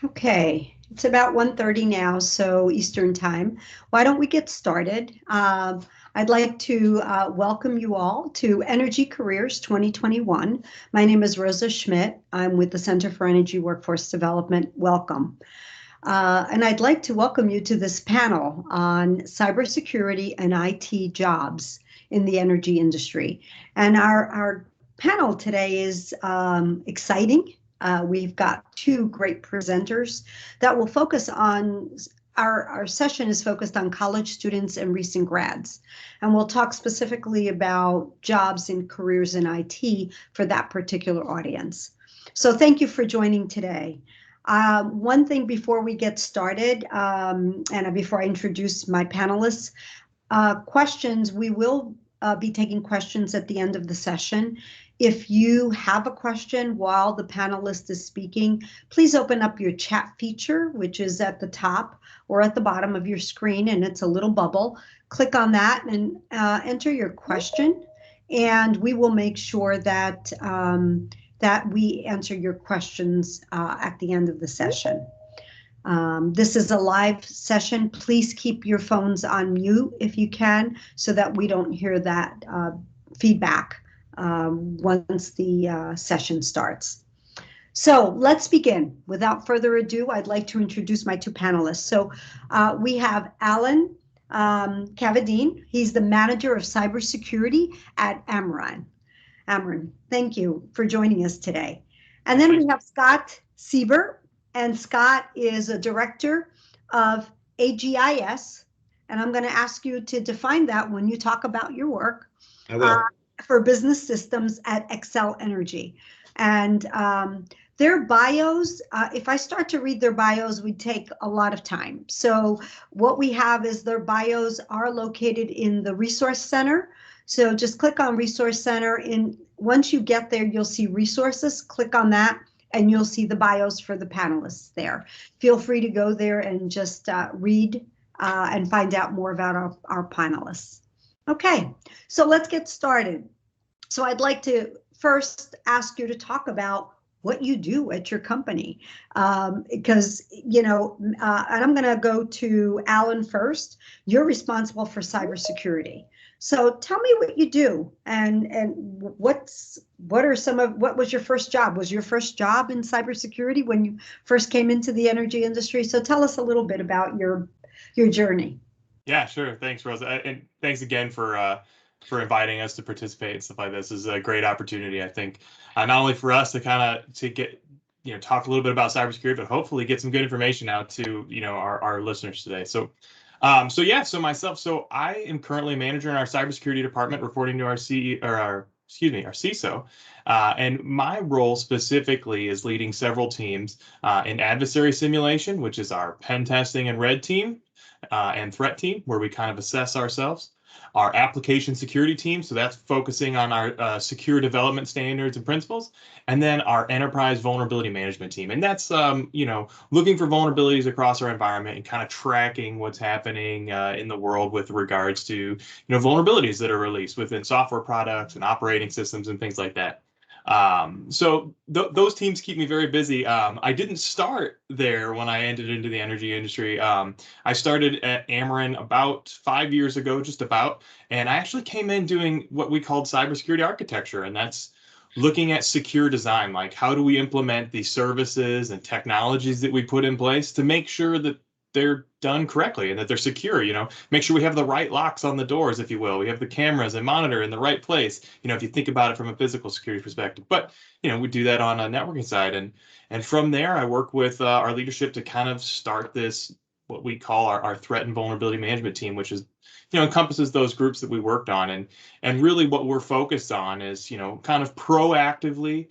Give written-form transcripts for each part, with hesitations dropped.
Okay, it's about 1:30 now, so Eastern time. Why don't we get started? I'd like to welcome you all to Energy Careers 2021. My name is Rosa Schmidt. I'm with the Center for Energy Workforce Development. Welcome. And I'd like to welcome you to this panel on cybersecurity and IT jobs in the energy industry. And our panel today is exciting. We've got two great presenters that will focus on our session is focused on college students and recent grads. And we'll talk specifically about jobs and careers in IT for that particular audience. So thank you for joining today. One thing before we get started, and before I introduce my panelists, questions, we will be taking questions at the end of the session. If you have a question while the panelist is speaking, please open up your chat feature, which is at the top or at the bottom of your screen, and it's a little bubble. Click on that and enter your question, and we will make sure that that we answer your questions at the end of the session. This is a live session. Please keep your phones on mute if you can, so that we don't hear that feedback once the session starts. So let's begin. Without further ado, I'd like to introduce my two panelists. So we have Alan Cavadine. He's the manager of cybersecurity at Amran. Amran, thank you for joining us today. And then we have Scott Siebert, and Scott is a director of AGIS, and I'm going to ask you to define that when you talk about your work for business systems at Xcel Energy. And their bios, if I start to read their bios, would take a lot of time. So what we have is their bios are located in the Resource Center. So just click on Resource Center. Once you get there, you'll see resources. Click on that, and you'll see the bios for the panelists there. Feel free to go there and just read and find out more about our panelists. Okay, so let's get started. So I'd like to first ask you to talk about what you do at your company, because, you know, and I'm going to go to Alan first. You're responsible for cybersecurity. So tell me what you do, and what was your first job? Was your first job in cybersecurity when you first came into the energy industry? So tell us a little bit about your journey. Yeah, sure. Thanks, Rosa, and thanks again for inviting us to participate and stuff like this. This is a great opportunity, I think, not only for us to get talk a little bit about cybersecurity, but hopefully get some good information out to our listeners today. So so I am currently a manager in our cybersecurity department, reporting to our CISO. And my role specifically is leading several teams in adversary simulation, which is our pen testing and red team, and threat team, where we kind of assess ourselves. Our application security team, so that's focusing on our secure development standards and principles, and then our enterprise vulnerability management team, and that's looking for vulnerabilities across our environment and kind of tracking what's happening in the world with regards to vulnerabilities that are released within software products and operating systems and things like that. So those teams keep me very busy. I didn't start there when I entered into the energy industry. I started at Amran about 5 years ago, just about, and I actually came in doing what we called cybersecurity architecture, and that's looking at secure design, like how do we implement the services and technologies that we put in place to make sure that they're done correctly and that they're secure, make sure we have the right locks on the doors, if you will. We have the cameras and monitor in the right place, if you think about it from a physical security perspective. But, we do that on a networking side. And from there, I work with our leadership to kind of start this, what we call our threat and vulnerability management team, which is, encompasses those groups that we worked on. And really what we're focused on is, kind of proactively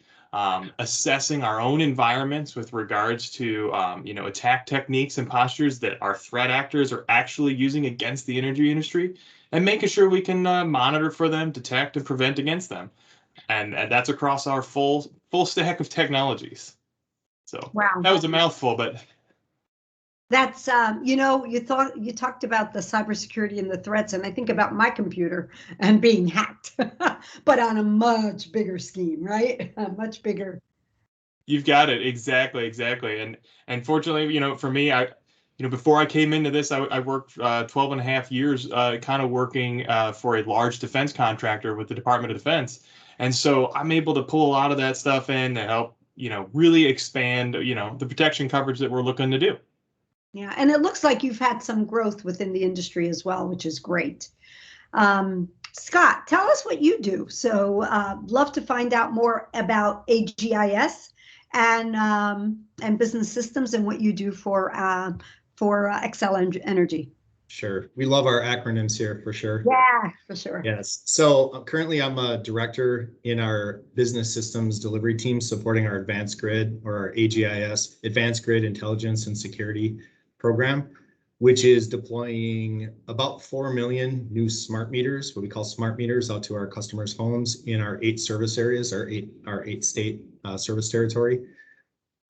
assessing our own environments with regards to, attack techniques and postures that our threat actors are actually using against the energy industry, and making sure we can monitor for them, detect, and prevent against them. And that's across our full stack of technologies. So wow, that was a mouthful, but that's, you talked about the cybersecurity and the threats, and I think about my computer and being hacked, but on a much bigger scheme, right? Much bigger. You've got it. Exactly. And fortunately, for me, before I came into this, I worked 12 and a half years kind of working for a large defense contractor with the Department of Defense. And so I'm able to pull a lot of that stuff in to help, really expand, the protection coverage that we're looking to do. Yeah, and it looks like you've had some growth within the industry as well, which is great. Scott, tell us what you do. So love to find out more about AGIS and business systems and what you do for Excel Energy. Sure. We love our acronyms here for sure. Yeah, for sure. Yes. So currently I'm a director in our business systems delivery team supporting our advanced grid, or our AGIS, Advanced Grid Intelligence and Security program, which is deploying about 4 million new smart meters, what we call smart meters, out to our customers' homes in our 8 service areas, our eight state service territory.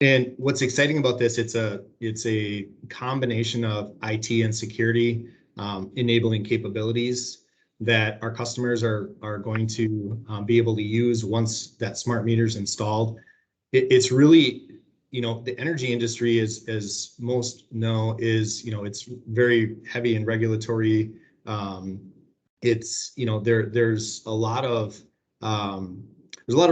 And what's exciting about this, it's a combination of IT and security enabling capabilities that our customers are going to be able to use once that smart meter is installed. It's really, the energy industry is, as most know, is, it's very heavy in regulatory. It's, there's a lot of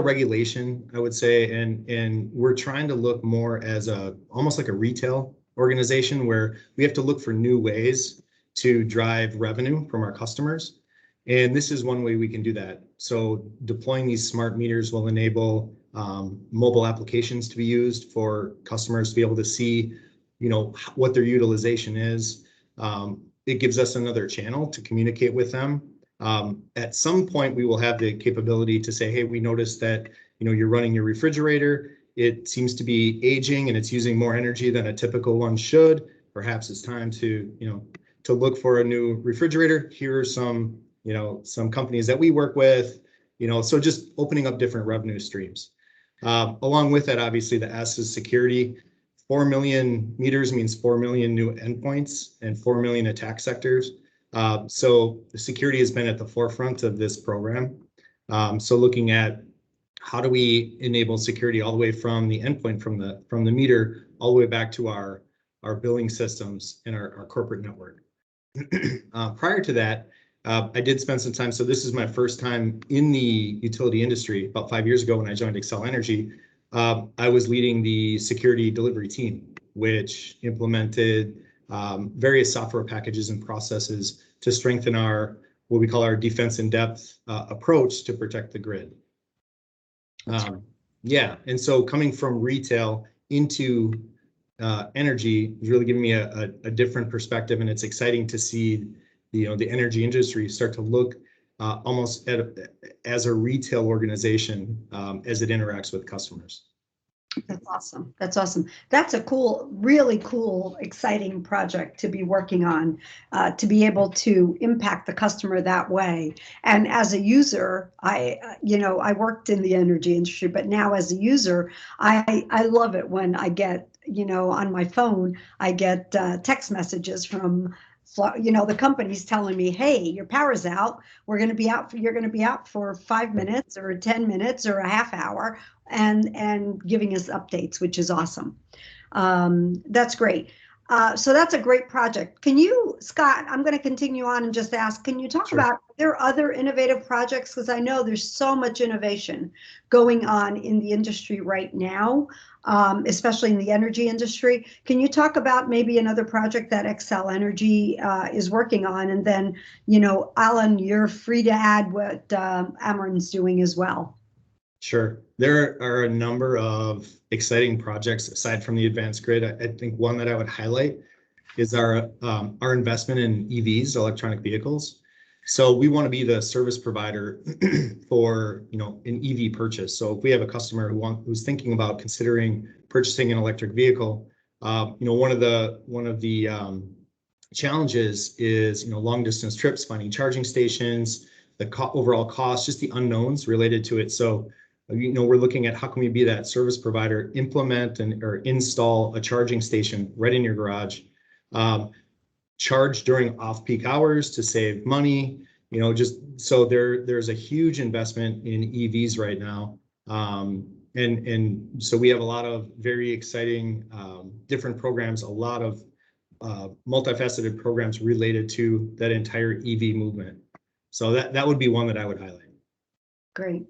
regulation, I would say, and we're trying to look more as almost like a retail organization, where we have to look for new ways to drive revenue from our customers. And this is one way we can do that. So deploying these smart meters will enable mobile applications to be used for customers to be able to see, what their utilization is. It gives us another channel to communicate with them. At some point, we will have the capability to say, hey, we noticed that, you're running your refrigerator. It seems to be aging and it's using more energy than a typical one should. Perhaps it's time to, to look for a new refrigerator. Here are some companies that we work with, so just opening up different revenue streams. Along with that, obviously, the S is security. 4 million meters means 4 million new endpoints and 4 million attack sectors. So the security has been at the forefront of this program. So looking at how do we enable security all the way from the endpoint, from the meter, all the way back to our billing systems and our corporate network. Prior to that, I did spend some time. So this is my first time in the utility industry. About 5 years ago when I joined Excel Energy, I was leading the security delivery team, which implemented various software packages and processes to strengthen what we call our defense in depth approach to protect the grid. Yeah, and so coming from retail into energy is really giving me a different perspective, and it's exciting to see the energy industry start to look almost as a retail organization as it interacts with customers. That's awesome. That's a really cool, exciting project to be working on, to be able to impact the customer that way. And as a user, I worked in the energy industry, but now as a user, I love it when I get, on my phone, I get text messages from the company's telling me, hey, your power's out. You're going to be out for 5 minutes or 10 minutes or a half hour, and giving us updates, which is awesome. That's great. So that's a great project. Scott, I'm going to continue on and just ask, can you talk about, are there other innovative projects? Because I know there's so much innovation going on in the industry right now, especially in the energy industry. Can you talk about maybe another project that Excel Energy is working on? And then, Alan, you're free to add what Amarin's doing as well. Sure. There are a number of exciting projects aside from the advanced grid. I think one that I would highlight is our investment in EVs, electronic vehicles. So we want to be the service provider for an EV purchase. So if we have a customer who's thinking about considering purchasing an electric vehicle, one of the challenges is long distance trips, finding charging stations, the overall cost, just the unknowns related to it. So we're looking at how can we be that service provider, implement or install a charging station right in your garage, charge during off-peak hours to save money. Just so there's a huge investment in EVs right now, And so we have a lot of very exciting different programs, a lot of multifaceted programs related to that entire EV movement. So that would be one that I would highlight. Great.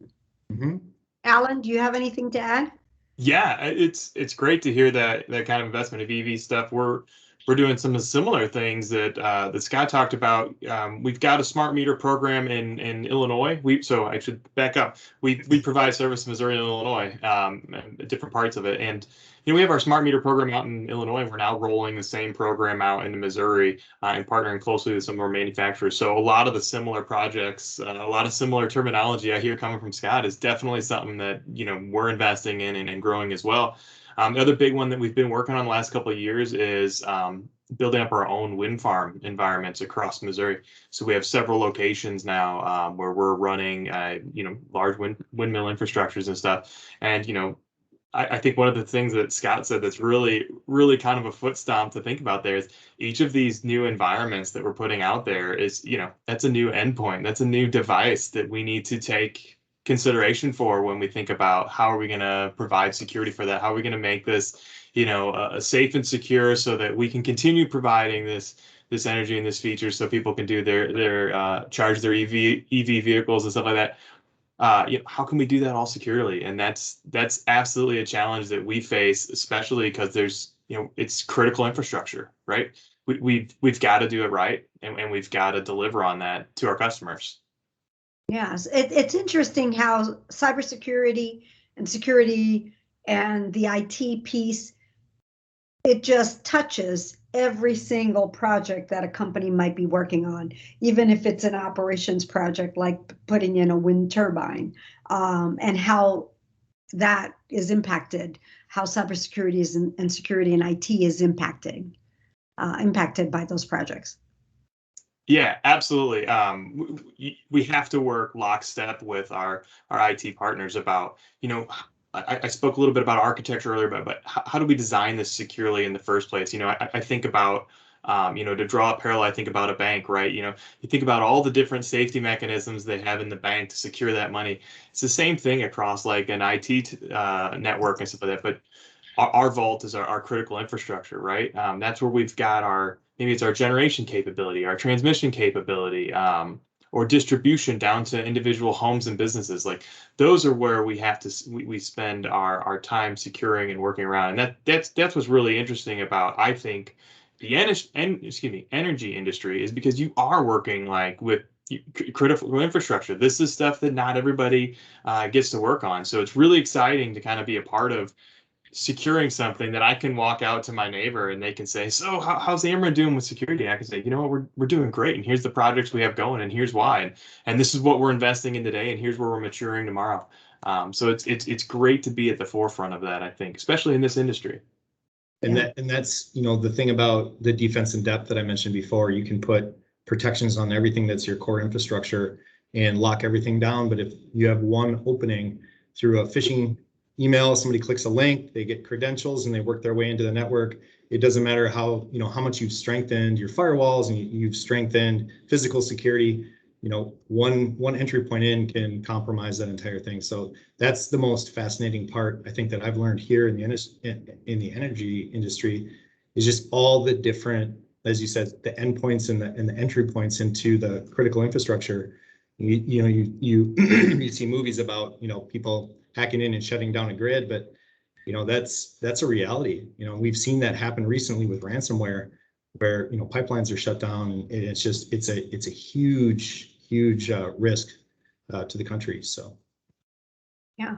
Mm-hmm. Alan, do you have anything to add? Yeah, it's great to hear that kind of investment of EV stuff. We're doing some similar things that Scott talked about. We've got a smart meter program in Illinois. So I should back up. We provide service in Missouri and Illinois, different parts of it. And we have our smart meter program out in Illinois. We're now rolling the same program out into Missouri and partnering closely with some of our manufacturers. So a lot of the similar projects, a lot of similar terminology I hear coming from Scott is definitely something that we're investing in and growing as well. The other big one that we've been working on the last couple of years is building up our own wind farm environments across Missouri. So we have several locations now where we're running, large windmill infrastructures and stuff. And, I think one of the things that Scott said that's really, really kind of a foot stomp to think about there is each of these new environments that we're putting out there is, that's a new endpoint. That's a new device that we need to take consideration for when we think about how are we going to provide security for that? How are we going to make this, safe and secure so that we can continue providing this energy and this feature so people can do their charge their EV vehicles and stuff like that. How can we do that all securely? And that's absolutely a challenge that we face, especially because there's, it's critical infrastructure, right? We've got to do it right, and we've got to deliver on that to our customers. Yes, it's interesting how cybersecurity and security and the IT piece, it just touches every single project that a company might be working on, even if it's an operations project like putting in a wind turbine, and how that is impacted, how cybersecurity is and security and IT is impacted by those projects. Yeah, absolutely. We have to work lockstep with our IT partners about, I spoke a little bit about architecture earlier, but how do we design this securely in the first place? I think about, to draw a parallel, I think about a bank, right? You think about all the different safety mechanisms they have in the bank to secure that money. It's the same thing across like an IT network and stuff like that. But our vault is our critical infrastructure, right? That's where we've got maybe it's our generation capability, our transmission capability, or distribution down to individual homes and businesses. Like those are where we have to we spend our time securing and working around. And that's what's really interesting about, I think, the energy industry is because you are working like with critical infrastructure. This is stuff that not everybody gets to work on. So it's really exciting to kind of be a part of securing something that I can walk out to my neighbor and they can say, so how's Ameren doing with security? And I can say, what, we're doing great. And here's the projects we have going and here's why. And this is what we're investing in today. And here's where we're maturing tomorrow. So it's great to be at the forefront of that, I think, especially in this industry. And that's, the thing about the defense in depth that I mentioned before, you can put protections on everything that's your core infrastructure and lock everything down. But if you have one opening through a phishing email, somebody clicks a link, they get credentials and they work their way into the network. It doesn't matter how much you've strengthened your firewalls and you've strengthened physical security. One entry point in can compromise that entire thing. So that's the most fascinating part, I think, that I've learned here in the energy industry, is just all the different, as you said, the endpoints and the entry points into the critical infrastructure. You see movies about people hacking in and shutting down a grid, but that's a reality. We've seen that happen recently with ransomware, where pipelines are shut down, and it's a huge risk to the country. So yeah,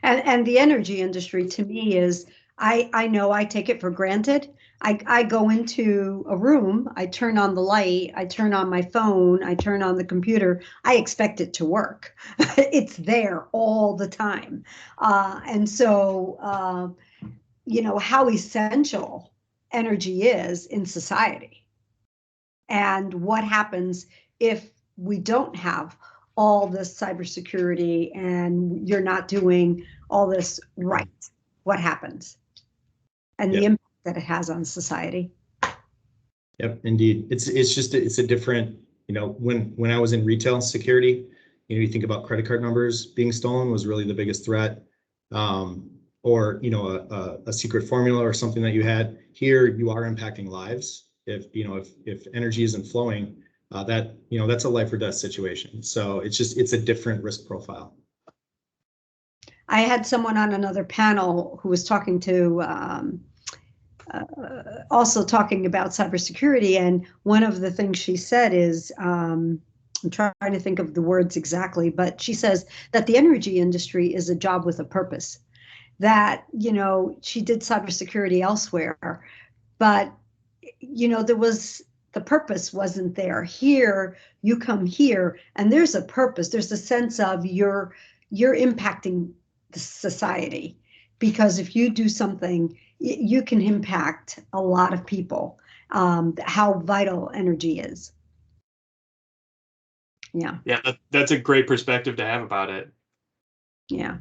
and the energy industry to me is, I know I take it for granted. I go into a room, I turn on the light, I turn on my phone, I turn on the computer, I expect it to work. It's there all the time. And so, how essential energy is in society, and what happens if we don't have all this cybersecurity and you're not doing all this right. What happens? And the impact that it has on society. Yep, indeed. It's a different, when I was in retail security, you think about credit card numbers being stolen was really the biggest threat. or a secret formula or something that you had. Here you are impacting lives. If energy isn't flowing, that's a life or death situation. So it's a different risk profile. I had someone on another panel who was talking to also talking about cybersecurity, and one of the things she said is, I'm trying to think of the words exactly, but she says that the energy industry is a job with a purpose. That, she did cybersecurity elsewhere, but, the purpose wasn't there. Here, you come here, and there's a purpose. There's a sense of you're impacting the society, because if you do something, you can impact a lot of people. How vital energy is. Yeah. Yeah, that's a great perspective to have about it. Yeah.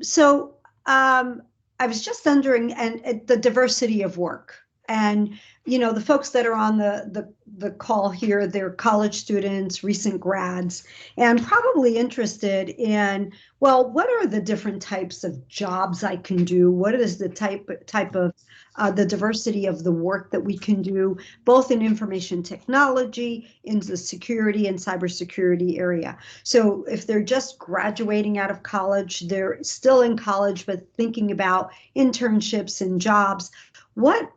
So I was just wondering, and the diversity of work, and the folks that are on the call here, they're college students, recent grads, and probably interested in, well, what are the different types of jobs I can do? What is the type of the diversity of the work that we can do, both in information technology, in the security and cybersecurity area. So if they're just graduating out of college, they're still in college, but thinking about internships and jobs, what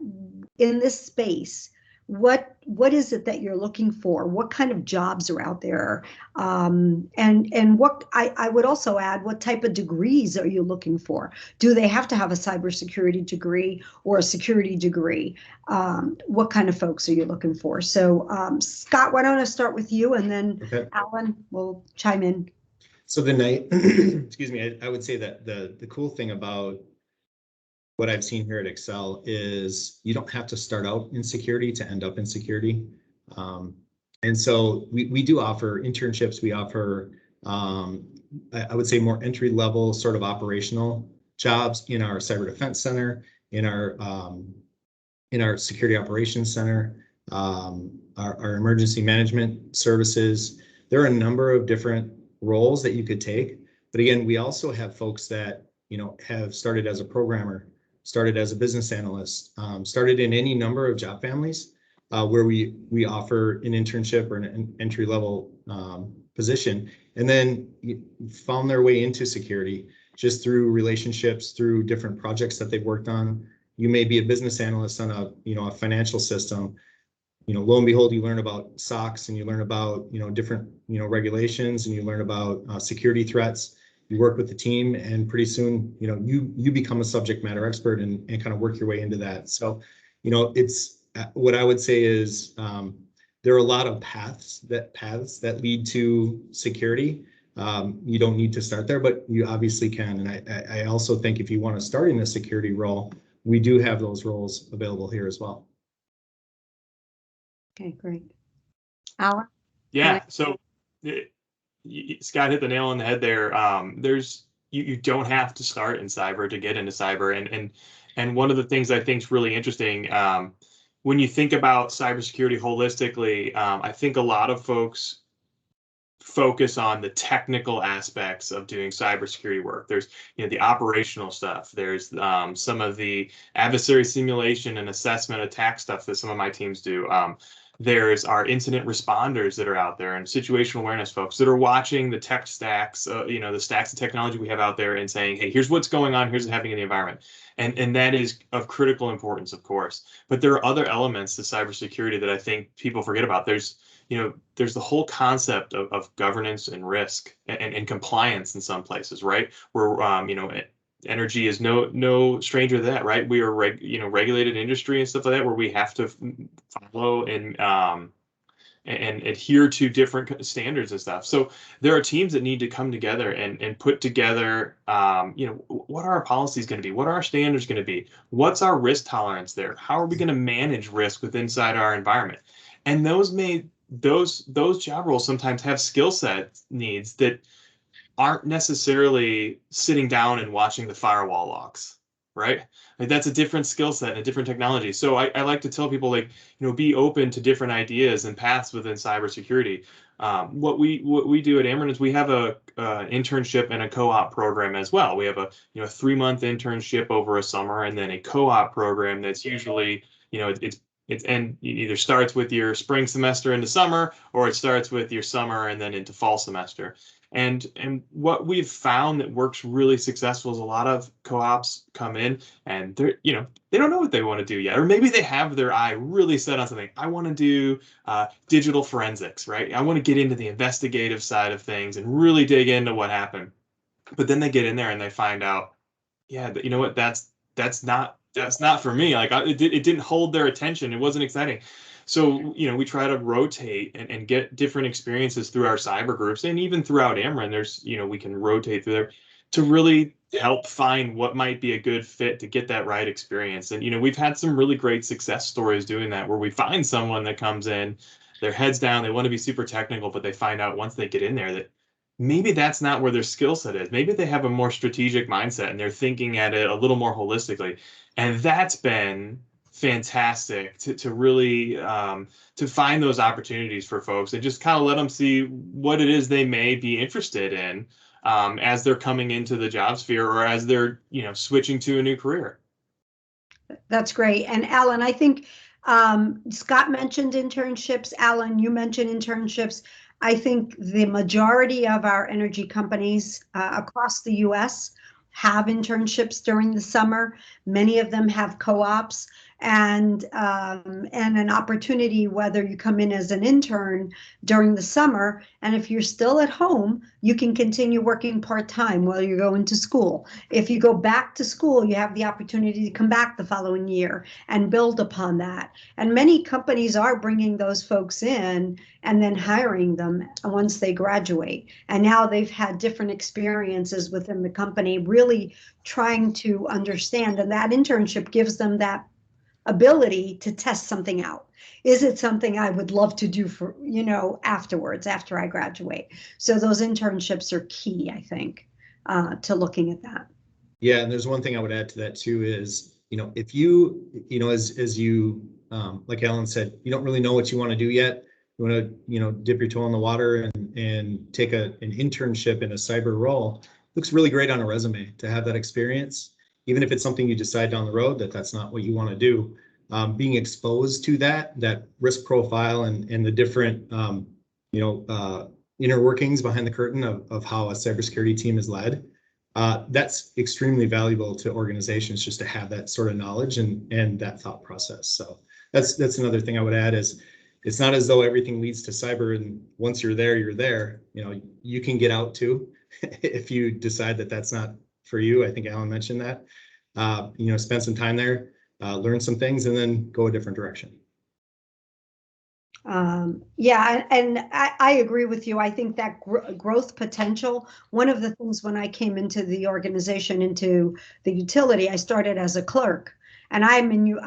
in this space, what is it that you're looking for? What kind of jobs are out there? And what I would also add, what type of degrees are you looking for? Do they have to have a cybersecurity degree or a security degree? What kind of folks are you looking for? So Scott, why don't I start with you, and then Okay. Alan will chime in. So excuse me, I would say that the cool thing about what I've seen here at Excel is you don't have to start out in security to end up in security. And so we do offer internships. We offer, I would say, more entry level sort of operational jobs in our cyber defense center, in our security operations center, our emergency management services. There are a number of different roles that you could take. But again, we also have folks that have started as a programmer, started as a business analyst, started in any number of job families where we offer an internship or an entry level position, and then found their way into security just through relationships, through different projects that they've worked on. You may be a business analyst on a financial system. Lo and behold, you learn about SOX, and you learn about different regulations, and you learn about security threats. You work with the team, and pretty soon, you become a subject matter expert and kind of work your way into that. So, it's what I would say is there are a lot of paths that lead to security. You don't need to start there, but you obviously can. And I also think if you want to start in a security role, we do have those roles available here as well. Okay, great. Alan? Yeah, so Scott hit the nail on the head there. You don't have to start in cyber to get into cyber, and one of the things I think is really interesting when you think about cybersecurity holistically, I think a lot of folks focus on the technical aspects of doing cybersecurity work. There's the operational stuff. There's some of the adversary simulation and assessment attack stuff that some of my teams do. There's our incident responders that are out there, and situational awareness folks that are watching the tech stacks, the stacks of technology we have out there, and saying, hey, here's what's going on, here's what's happening in the environment. And that is of critical importance, of course. But there are other elements to cybersecurity that I think people forget about. There's the whole concept of governance and risk and compliance in some places, right? Where energy is no stranger to that, right? We are regulated industry and stuff like that, where we have to follow and adhere to different standards and stuff. So there are teams that need to come together and put together, what are our policies going to be? What are our standards going to be? What's our risk tolerance there? How are we going to manage risk inside our environment? And those job roles sometimes have skill set needs that aren't necessarily sitting down and watching the firewall logs, right? Like that's a different skill set and a different technology. So I like to tell people, be open to different ideas and paths within cybersecurity. What we do at Ameren is we have a internship and a co-op program as well. We have a 3-month internship over a summer, and then a co-op program that's usually it's and it either starts with your spring semester into summer, or it starts with your summer and then into fall semester. And what we've found that works really successful is a lot of co-ops come in and they don't know what they want to do yet, or maybe they have their eye really set on something. I want to do digital forensics, right? I want to get into the investigative side of things and really dig into what happened. But then they get in there and they find out, yeah, you know what? That's not for me. Like it didn't hold their attention. It wasn't exciting. So, we try to rotate and get different experiences through our cyber groups, and even throughout Ameren, there's, we can rotate through there to really help find what might be a good fit to get that right experience. And, we've had some really great success stories doing that, where we find someone that comes in, their heads down, they want to be super technical, but they find out once they get in there that maybe that's not where their skill set is. Maybe they have a more strategic mindset and they're thinking at it a little more holistically. And that's been fantastic to really to find those opportunities for folks and just kind of let them see what it is they may be interested in as they're coming into the job sphere, or as they're switching to a new career. That's great. And Alan, I think Scott mentioned internships. Alan, you mentioned internships. I think the majority of our energy companies across the US have internships during the summer. Many of them have co-ops and an opportunity, whether you come in as an intern during the summer, and if you're still at home, you can continue working part-time while you're going to school. If you go back to school, you have the opportunity to come back the following year and build upon that. And many companies are bringing those folks in and then hiring them once they graduate. And now they've had different experiences within the company, really trying to understand, and that internship gives them that ability to test something out. Is it something I would love to do for, afterwards, after I graduate? So those internships are key, I think, to looking at that. Yeah, and there's one thing I would add to that too is, if you, as you, like Alan said, you don't really know what you want to do yet. You want to, dip your toe in the water and take an internship in a cyber role. Looks really great on a resume to have that experience. Even if it's something you decide down the road that's not what you want to do, being exposed to that risk profile and the different, inner workings behind the curtain of how a cybersecurity team is led, that's extremely valuable to organizations, just to have that sort of knowledge and that thought process. So that's another thing I would add is, it's not as though everything leads to cyber and once you're there, you're there. You can get out too if you decide that that's not for you. I think Alan mentioned that. Spend some time there, learn some things, and then go a different direction. Yeah, and I agree with you. I think that growth potential, one of the things when I came into the organization, into the utility, I started as a clerk, and I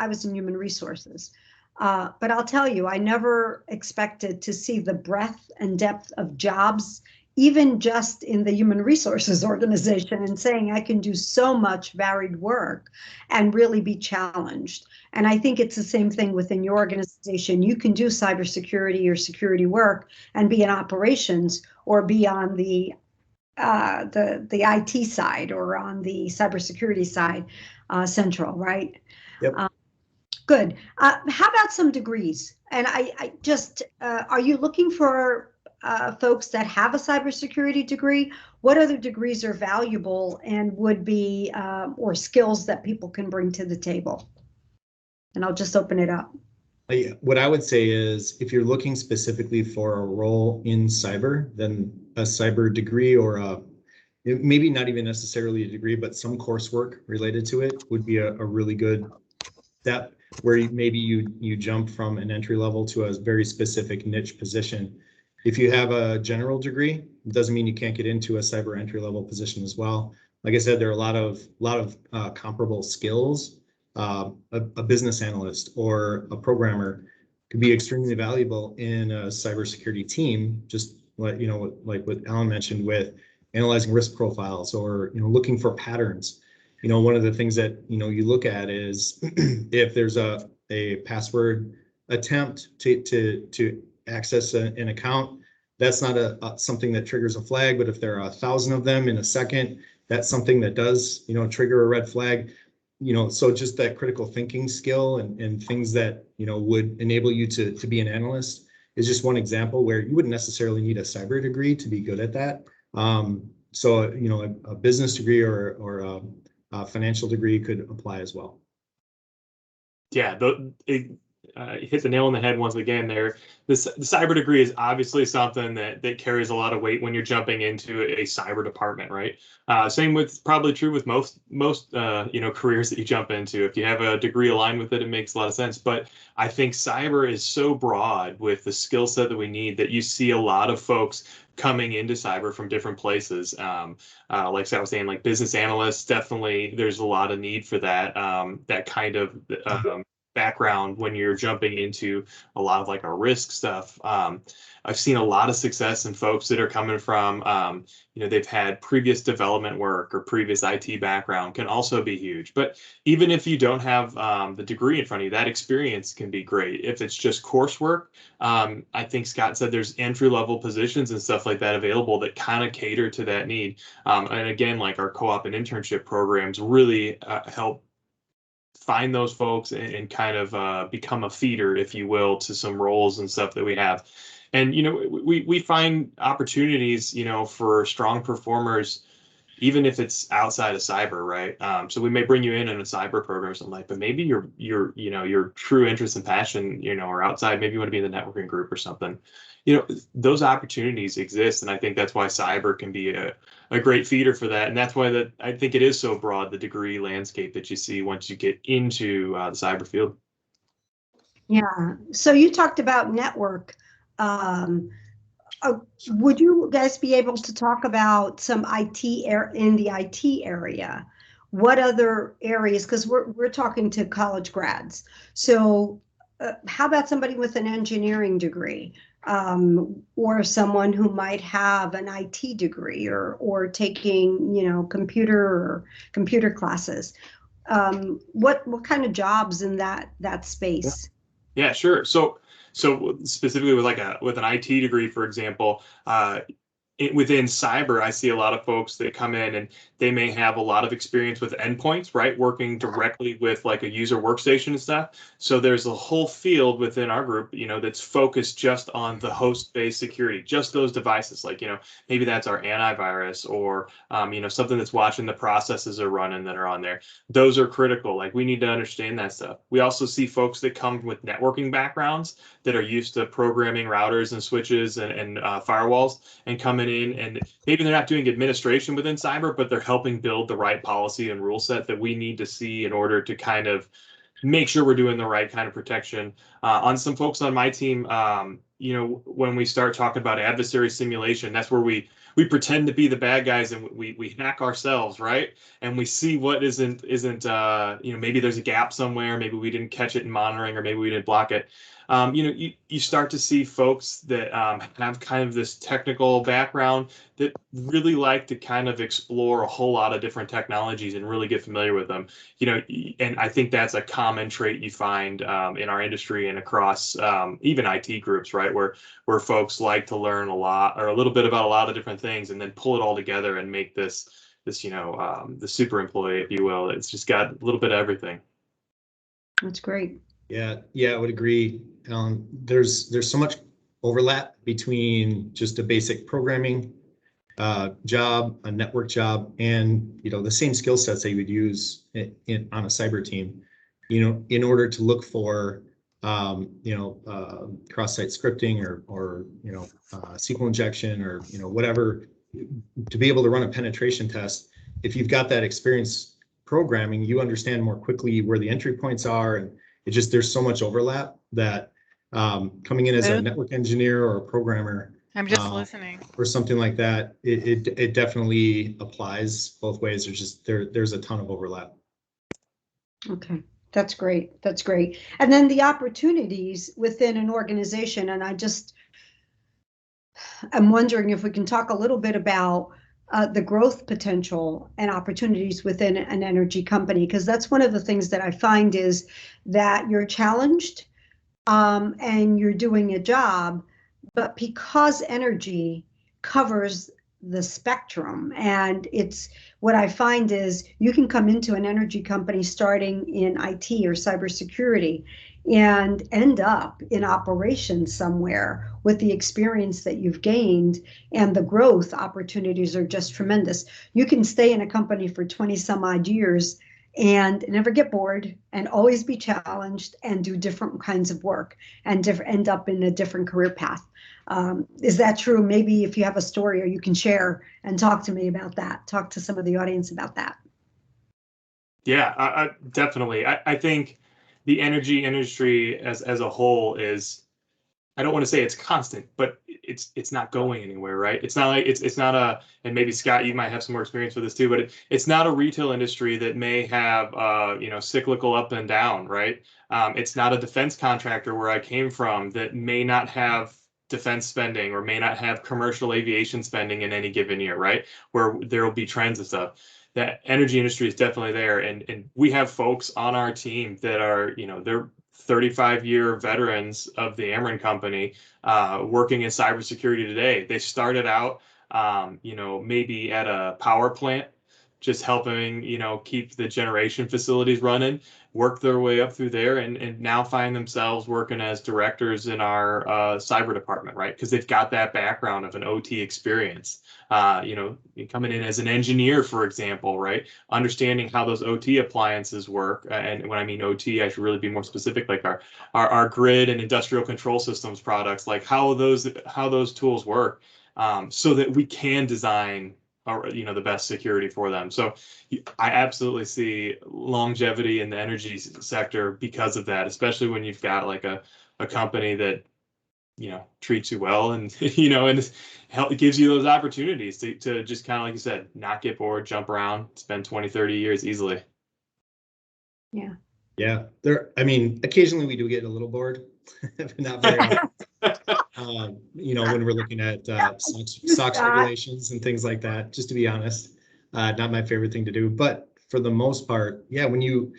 was in human resources. But I'll tell you, I never expected to see the breadth and depth of jobs, even just in the human resources organization, and saying I can do so much varied work and really be challenged. And I think it's the same thing within your organization. You can do cybersecurity or security work and be in operations, or be on the IT side, or on the cybersecurity side, central, right? Yep. Good. How about some degrees? And I just, are you looking for folks that have a cybersecurity degree? What other degrees are valuable and would be, or skills that people can bring to the table? And I'll just open it up. What I would say is, if you're looking specifically for a role in cyber, then a cyber degree, or maybe not even necessarily a degree, but some coursework related to it would be a really good step, where maybe you jump from an entry level to a very specific niche position. If you have a general degree, it doesn't mean you can't get into a cyber entry level position as well. Like I said, there are a lot of comparable skills. A business analyst or a programmer could be extremely valuable in a cybersecurity team, just like what Alan mentioned, with analyzing risk profiles, or looking for patterns. One of the things that you look at is if there's a password attempt to access an account, that's not something that triggers a flag, but if there are 1,000 of them in a second, that's something that does, trigger a red flag. So just that critical thinking skill and things that, would enable you to be an analyst is just one example where you wouldn't necessarily need a cyber degree to be good at that. So, a business degree or a financial degree could apply as well. Yeah, hit the nail on the head once again there. The cyber degree is obviously something that carries a lot of weight when you're jumping into a cyber department, right? Same with, probably true with most careers that you jump into. If you have a degree aligned with it, it makes a lot of sense. But I think cyber is so broad with the skill set that we need that you see a lot of folks coming into cyber from different places. Like I was saying, like business analysts, definitely there's a lot of need for that, that kind of background when you're jumping into a lot of like our risk stuff. I've seen a lot of success in folks that are coming from, they've had previous development work or previous IT background can also be huge. But even if you don't have the degree in front of you, that experience can be great. If it's just coursework, I think Scott said there's entry-level positions and stuff like that available that kind of cater to that need. And again, like our co-op and internship programs really help find those folks and kind of become a feeder, if you will, to some roles and stuff that we have. And, we find opportunities, for strong performers, even if it's outside of cyber, right? So we may bring you in a cyber program or something like, but maybe your true interest and passion, are outside. Maybe you want to be in the networking group or something. Those opportunities exist. And I think that's why cyber can be a great feeder for that. And that's why I think it is so broad, the degree landscape that you see once you get into the cyber field. Yeah. So you talked about network. Would you guys be able to talk about some IT in the IT area? What other areas? Because we're talking to college grads. So how about somebody with an engineering degree, or someone who might have an IT degree or taking computer classes? What kind of jobs in that space? Yeah, sure. So specifically with an IT degree, for example, within cyber, I see a lot of folks that come in and they may have a lot of experience with endpoints, right? Working directly with like a user workstation and stuff. So there's a whole field within our group, that's focused just on the host-based security, just those devices. Like, maybe that's our antivirus or, something that's watching the processes are running that are on there. Those are critical. Like, we need to understand that stuff. We also see folks that come with networking backgrounds that are used to programming routers and switches and firewalls and coming in, and maybe they're not doing administration within cyber, but they're helping build the right policy and rule set that we need to see in order to kind of make sure we're doing the right kind of protection. On some folks on my team, when we start talking about adversary simulation, that's where we pretend to be the bad guys and we hack ourselves, right? And we see what isn't maybe there's a gap somewhere, maybe we didn't catch it in monitoring, or maybe we didn't block it. You start to see folks that have kind of this technical background that really like to kind of explore a whole lot of different technologies and really get familiar with them. And I think that's a common trait you find in our industry and across even IT groups, right? Where folks like to learn a lot or a little bit about a lot of different things and then pull it all together and make this the super employee, if you will. It's just got a little bit of everything. That's great. Yeah, I would agree. There's so much overlap between just a basic programming job, a network job, and the same skill sets that you would use on a cyber team. In order to look for cross-site scripting or SQL injection or whatever, to be able to run a penetration test. If you've got that experience programming, you understand more quickly where the entry points are, and there's so much overlap that coming in as a network engineer or a programmer, I'm just listening, or something like that, it definitely applies both ways. There's a ton of overlap. Okay, that's great. And then the opportunities within an organization, and I'm wondering if we can talk a little bit about the growth potential and opportunities within an energy company, because that's one of the things that I find is that you're challenged and you're doing a job, but because energy covers the spectrum, and it's what I find is you can come into an energy company starting in IT or cybersecurity and end up in operations somewhere with the experience that you've gained, and the growth opportunities are just tremendous. You can stay in a company for 20 some odd years and never get bored and always be challenged and do different kinds of work and end up in a different career path. Is that true? Maybe if you have a story or you can share and talk to me about that, talk to some of the audience about that. Yeah, definitely. I think the energy industry as a whole is, I don't want to say it's constant, but it's not going anywhere, right? It's not like it's not a, and maybe Scott, you might have some more experience with this too, but it's not a retail industry that may have cyclical up and down, right? It's not a defense contractor where I came from that may not have defense spending or may not have commercial aviation spending in any given year, right? Where there will be trends and stuff. That energy industry is definitely there, and we have folks on our team that are, they're 35-year veterans of the Ameren company, working in cybersecurity today. They started out, maybe at a power plant, just helping, keep the generation facilities running, work their way up through there, and now find themselves working as directors in our cyber department, right? Because they've got that background of an OT experience. Coming in as an engineer, for example, right? Understanding how those OT appliances work. And when I mean OT, I should really be more specific, like our grid and industrial control systems products, like how those tools work, so that we can design the best security for them. So I absolutely see longevity in the energy sector because of that, especially when you've got like a company that treats you well and and gives you those opportunities to just kind of, like you said, not get bored, jump around, spend 20-30 years easily. Yeah, occasionally we do get a little bored, but not very often. When we're looking at SOX regulations and things like that, just to be honest, not my favorite thing to do. But for the most part, yeah, when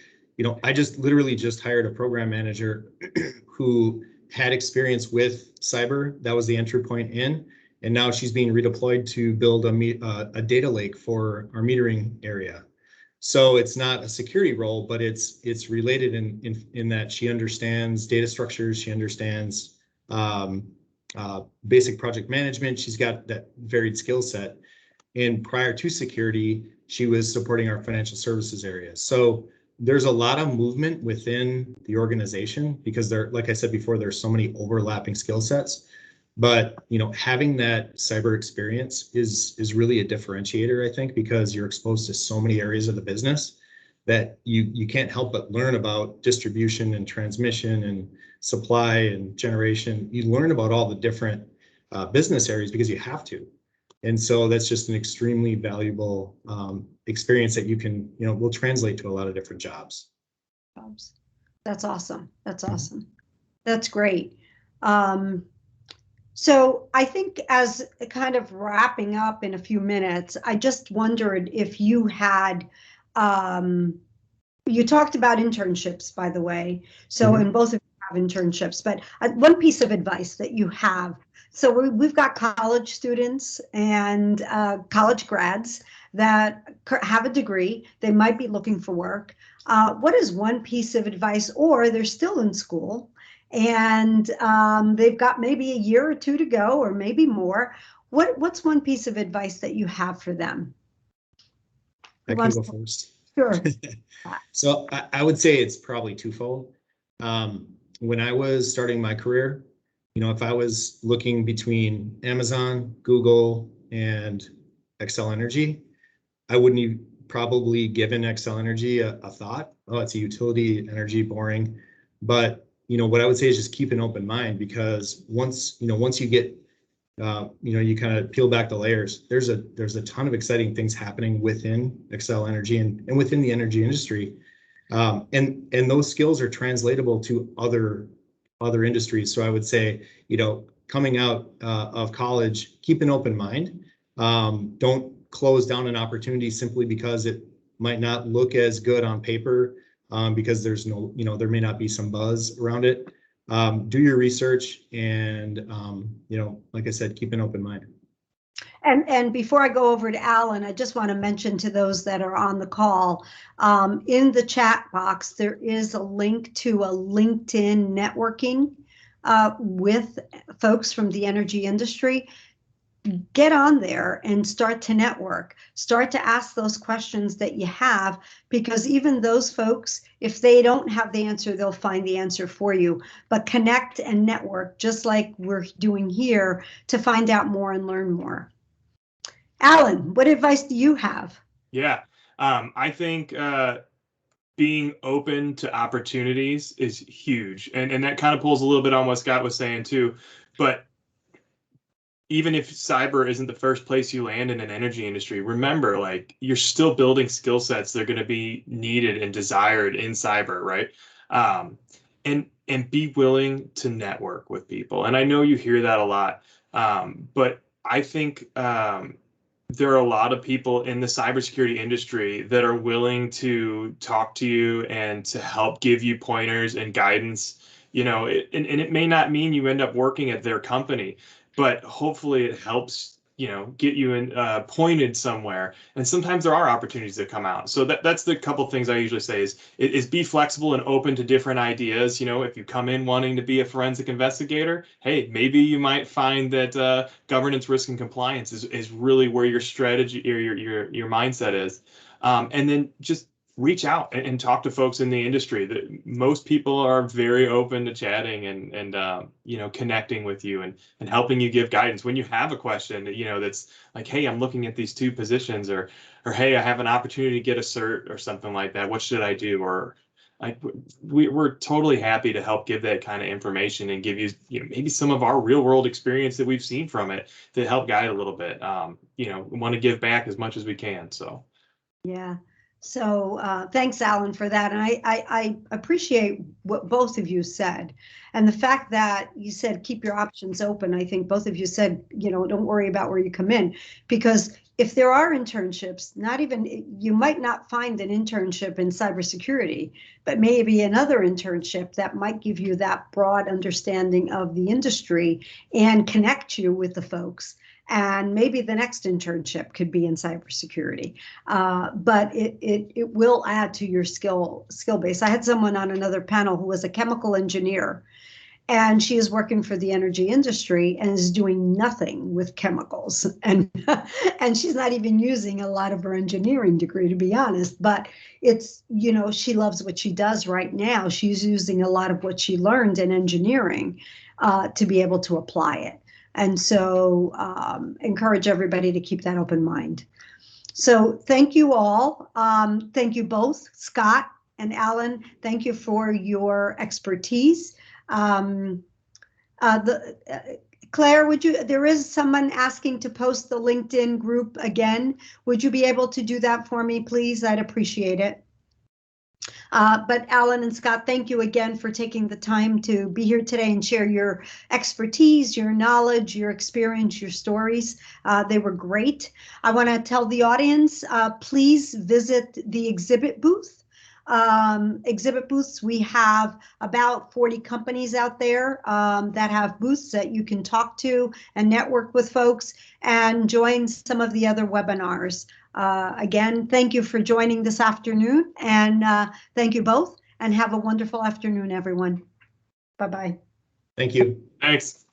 I just literally just hired a program manager who had experience with cyber. That was the entry point in, and now she's being redeployed to build a data lake for our metering area. So it's not a security role, but it's related in that she understands data structures, she understands basic project management. She's got that varied skill set. And prior to security, she was supporting our financial services area. So there's a lot of movement within the organization because like I said before, there's so many overlapping skill sets. But having that cyber experience is really a differentiator, I think, because you're exposed to so many areas of the business that you can't help but learn about distribution and transmission and supply and generation. You learn about all the different business areas because you have to. And so that's just an extremely valuable experience that you can, will translate to a lot of different jobs. That's awesome. That's awesome. That's great. So I think as kind of wrapping up in a few minutes, I just wondered if you had, you talked about internships, by the way. So, and both of you have internships, but one piece of advice that you have. So we've got college students and college grads that have a degree. They might be looking for work. What is one piece of advice, or they're still in school and they've got maybe a year or two to go, or maybe more. What's one piece of advice that you have for them? I can go first. Sure. So I would say it's probably twofold. When I was starting my career, if I was looking between Amazon, Google, and Xcel Energy, I wouldn't have probably given Xcel Energy a thought. Oh, it's a utility, energy, boring. But what I would say is just keep an open mind, because once you get, you kind of peel back the layers, there's a ton of exciting things happening within Xcel Energy and within the energy industry. And those skills are translatable to other industries. So I would say, coming out of college, keep an open mind. Don't close down an opportunity simply because it might not look as good on paper, because there's no, there may not be some buzz around it. do your research and, like I said, keep an open mind. And before I go over to Alan, I just want to mention to those that are on the call, in the chat box, there is a link to a LinkedIn networking with folks from the energy industry. Get on there and start to network, start to ask those questions that you have, because even those folks, if they don't have the answer, they'll find the answer for you. But connect and network, just like we're doing here, to find out more and learn more. Alan, what advice do you have? Yeah, I think being open to opportunities is huge. And that kind of pulls a little bit on what Scott was saying too. But even if cyber isn't the first place you land in an energy industry, remember, like, you're still building skill sets that are going to be needed and desired in cyber, right? And be willing to network with people. And I know you hear that a lot, but I think there are a lot of people in the cybersecurity industry that are willing to talk to you and to help give you pointers and guidance. And it may not mean you end up working at their company, but hopefully it helps, get you pointed somewhere. And sometimes there are opportunities that come out. So that's the couple things I usually say is be flexible and open to different ideas. If you come in wanting to be a forensic investigator, hey, maybe you might find that governance, risk, and compliance is really where your strategy or your mindset is. And then just reach out and talk to folks in the industry. That most people are very open to chatting and connecting with you and helping you give guidance when you have a question, that's like, hey, I'm looking at these two positions, or hey, I have an opportunity to get a cert or something like that. What should I do? Or like, we're totally happy to help give that kind of information and give you, maybe some of our real world experience that we've seen from it to help guide a little bit. We want to give back as much as we can. So. Yeah. So thanks, Alan, for that. And I appreciate what both of you said. And the fact that you said keep your options open. I think both of you said, don't worry about where you come in, because if there are internships, you might not find an internship in cybersecurity, but maybe another internship that might give you that broad understanding of the industry and connect you with the folks. And maybe the next internship could be in cybersecurity, but it will add to your skill base. I had someone on another panel who was a chemical engineer, and she is working for the energy industry and is doing nothing with chemicals, and she's not even using a lot of her engineering degree, to be honest. But it's, she loves what she does right now. She's using a lot of what she learned in engineering to be able to apply it. And so encourage everybody to keep that open mind. So thank you all. Thank you both, Scott and Alan. Thank you for your expertise. Claire, there is someone asking to post the LinkedIn group again. Would you be able to do that for me, please? I'd appreciate it. But Alan and Scott, thank you again for taking the time to be here today and share your expertise, your knowledge, your experience, your stories. They were great. I want to tell the audience, please visit the exhibit booth. Exhibit booths, we have about 40 companies out there that have booths that you can talk to and network with folks and join some of the other webinars. Again, thank you for joining this afternoon, and thank you both, and have a wonderful afternoon, everyone. Bye-bye. Thank you. Thanks.